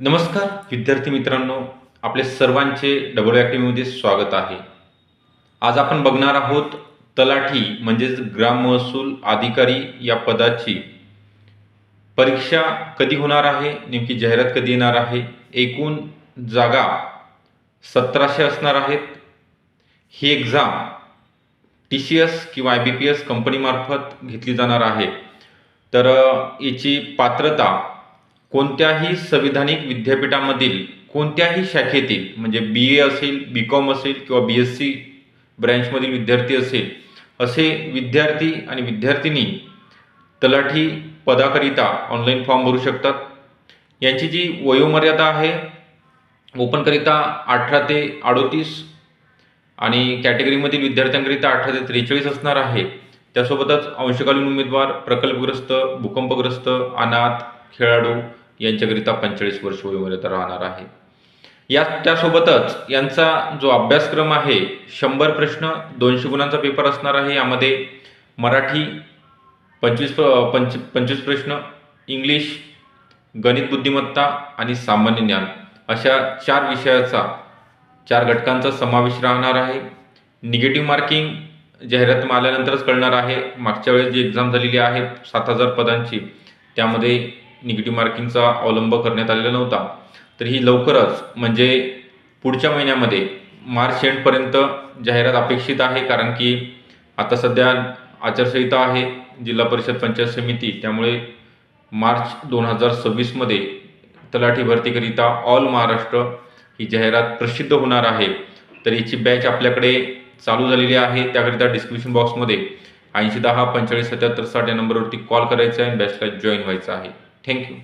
नमस्कार विद्यार्थी मित्रांनो, आपले सर्वांचे डबल ॲक्टिव्हिटीमध्ये स्वागत आहे. आज आपण बघणार आहोत तलाठी म्हणजेच ग्राम महसूल अधिकारी या पदाची परीक्षा कधी होणार आहे, नेमकी जाहिरात कधी येणार आहे, एकूण जागा 1700 असणार आहेत. ही एक्झाम TCS किंवा IBPS कंपनीमार्फत घेतली जाणार आहे. तर याची पात्रता कोणत्याही संविधानिक विद्यापीठामधील कोणत्याही शाखेतील म्हणजे BA असेल, BCom असेल किंवा BSc ब्रँचमधील विद्यार्थी असेल असे विद्यार्थी आणि विद्यार्थिनी तलाठी पदाकरिता ऑनलाईन फॉर्म भरू शकतात. यांची जी वयोमर्यादा आहे ओपनकरिता 18 ते 38 आणि कॅटेगरीमधील विद्यार्थ्यांकरिता 18 ते 43 असणार आहे. त्यासोबतच अंशकालीन उमेदवार, प्रकल्पग्रस्त, भूकंपग्रस्त, अनाथ, खेळाडू यांच्याकरिता 45 वर्ष वयोमर्यादा राहणार आहे. त्यासोबतच यांचा जो अभ्यासक्रम आहे 100 प्रश्न 200 गुणांचा पेपर असणार आहे. यामध्ये मराठी 25 प्रश्न, इंग्लिश, गणित बुद्धिमत्ता आणि सामान्य ज्ञान अशा 4 विषयाचा 4 घटकांचा समावेश राहणार आहे. निगेटिव्ह मार्किंग जाहिरात आल्यानंतरच कळणार आहे. मागच्या वेळेस जी एक्झाम झालेली आहे 7000 पदांची त्यामध्ये निगेटिव्ह मार्किंगचा अवलंब करण्यात आलेला नव्हता. तर ही लवकरच म्हणजे पुढच्या महिन्यामध्ये मार्च एंडपर्यंत जाहिरात अपेक्षित आहे. कारण की आता सध्या आचारसंहिता आहे जिल्हा परिषद पंचायत समिती, त्यामुळे मार्च 2026 तलाठी भरतीकरिता ऑल महाराष्ट्र ही जाहिरात प्रसिद्ध होणार आहे. तर याची बॅच आपल्याकडे चालू झालेली आहे. त्याकरिता डिस्क्रिप्शन बॉक्समध्ये 8010 45 77 60 या नंबरवरती कॉल करायचा आहे आणि बॅचला जॉईन व्हायचं आहे. थँक्यू.